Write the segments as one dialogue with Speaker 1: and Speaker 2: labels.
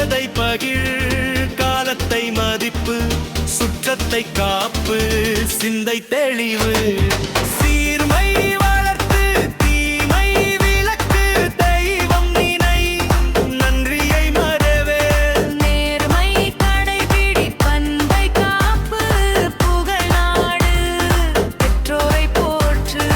Speaker 1: கற்றதை பகிர் காலத்தை மதிப்பு சுற்றத்தை காப்பு சிந்தை தெளிவு சீர்மை வளர்த்து தீமை விலக்கு தெய்வம் நினை நன்றியை மறவே
Speaker 2: நேர்மை கடைபிடி பண்பை காப்பு புகழ்நாடு பெற்றோரை போற்று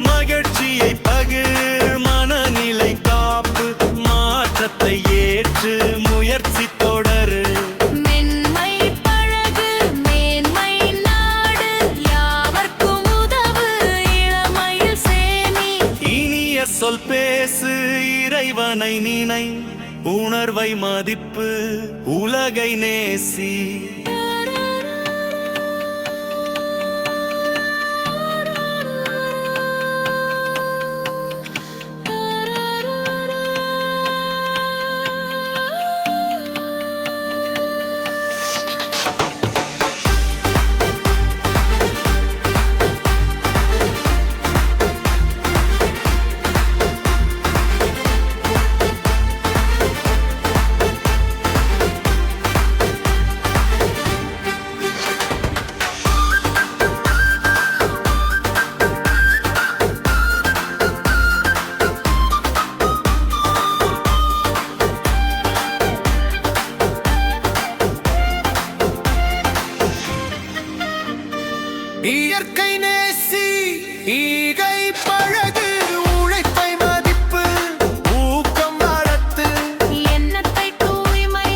Speaker 1: மகிழ்ச்சியை பகிர் மனநிலை காப்பு மாற்றத்தை ஏற்று முயற்சி தொடரு
Speaker 2: மென்மை பழகு மேன்மை நாடு யாவர்க்கும் உதவு இளமையில் சேமி
Speaker 1: இனிய சொல் பேசு இறைவனை நினை உணர்வை மதிப்பு உலகை நேசி இயற்கை நேசி ஈகை பழகு உழைப்பை மதிப்பு ஊக்கம் வளர்த்து
Speaker 2: எண்ணத்தை தூய்மை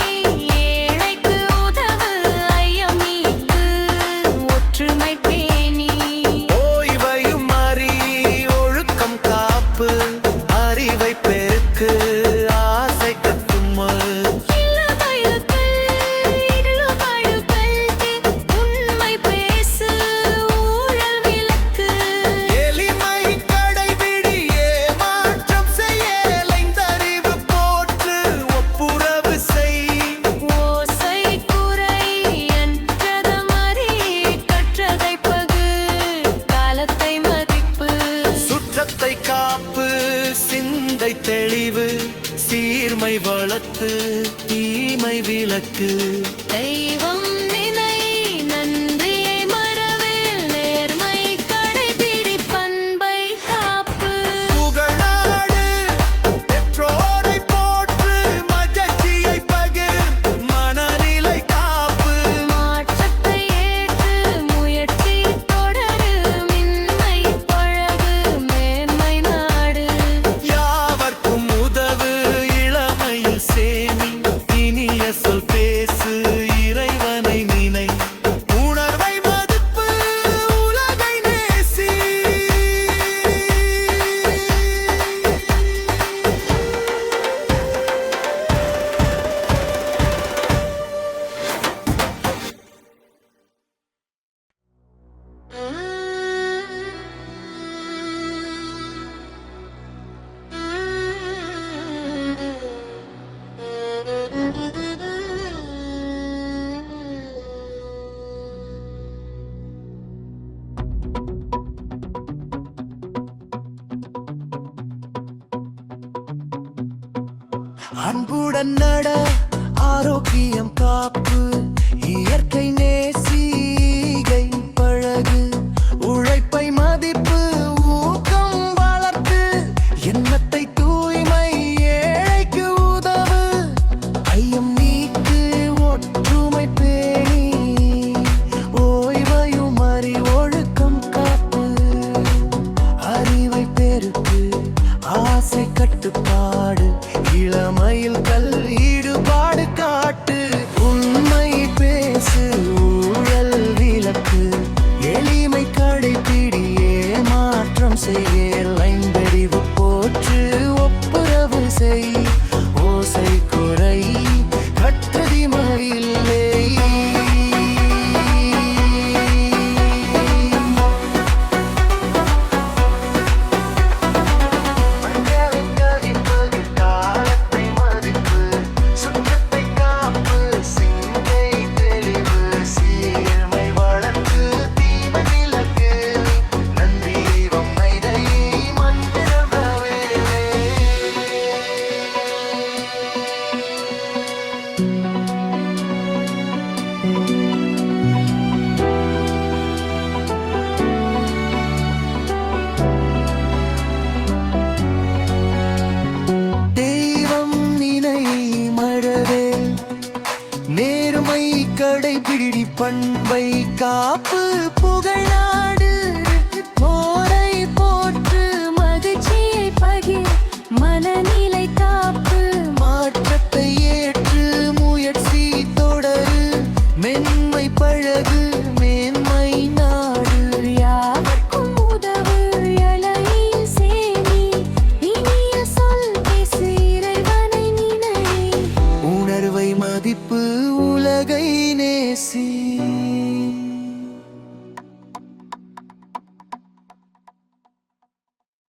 Speaker 2: ஏழைக்கு உதவு ஐயம் நீக்கு ஒற்றுமை பேணி
Speaker 1: ஓய்வையும் அறி ஒழுக்கம் காப்பு அறிவை பெருக்கு ஆசை கட்டுமல்
Speaker 2: உண்மை பேசு ஊழல் விலக்கு
Speaker 1: எளிமை கடைபிடி ஏமாற்றம் செய்யலைந்தறிவு போற்று ஒப்புரவு செய்
Speaker 2: ஓசை குறை என்றதமறி கற்றதை பகு காலத்தை மதிப்பு
Speaker 1: சுற்றத்தை காப்பு சிந்தை தெளிவு சீர்மை வளர்த்து தீமை விலக்கு
Speaker 2: தெய்வம் நினை நன்றியை மறவில் நேர்மை கடைபிடி பண்பை காப்பு
Speaker 1: புகழாடு பெற்றோரை போற்று மகிழ்ச்சியை பகிர் மனநிலை காப்பு
Speaker 2: மாற்றத்தை ஏற்று முயற்சி தொடரு மின்மை பழகு மேன்மை நாடு
Speaker 1: யாவர்க்கும் உதவு இளமையில் சேமி இனிய சொல் பேசு இறைவனை நினை உணர்வை மதிப்பு உலகை நேசி அன்புடன் நட ஆரோக்கியம் காப்பு இயற்கை நேசிகை பழகு உழைப்பை மதிப்பு ஊக்கம் வளர்த்து எண்ணத்தை தூய்மை ஏழைக்கு உதவு ஐயம் நீக்கு ஒற்றுமை பேணி ஓய்வையும் அறி ஒழுக்கம் காப்பு அறிவை பெருக்கு ஆசை கட்டுப்பாடு இளமையில் ஈடுபாடு காட்டு உண்மை பேசு ஊழல் தெய்வம் நினை மழவே நேர்மை கடைபிடி பண்பை காப்பு புகழாடு
Speaker 2: போரை போற்று மகிழ்ச்சியை பகிர் மனநிலை காப்பு
Speaker 1: மாற்றத்தை ஏற்று முயற்சி தொடரு மென்மை பழகு மேன்மை நாடு
Speaker 2: யாவர்க்கும் உதவு எழையில் சேமி இனிய சொல் பேசு இறைவனை நினை
Speaker 1: உணர்வை மதிப்பு உலகை நேசி